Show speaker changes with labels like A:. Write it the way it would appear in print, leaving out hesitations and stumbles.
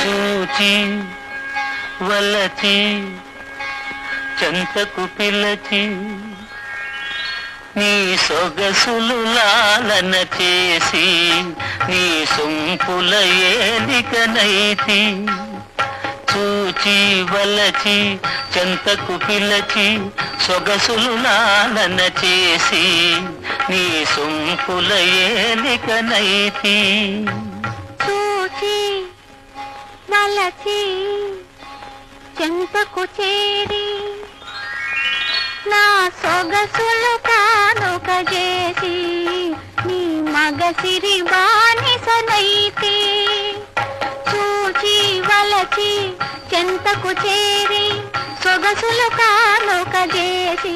A: చూచి వలచి చెంతకు పిలచి నీ సొగసులు లాలన చేసి నీ సొంపుల ఏలికనైతి. చూచి వలచి చెంతకు పిలచి సొగసులు లాలన చేసి నీ సొంపుల ఏలికనైతి.
B: చూచి వలచి చెంతకు చేరి నా సొగసులు కానుక చేసి నీ మగసిరి బానిసనైతి. చూచి వలచి చెంతకు చేరి సొగసులు కానుక చేసి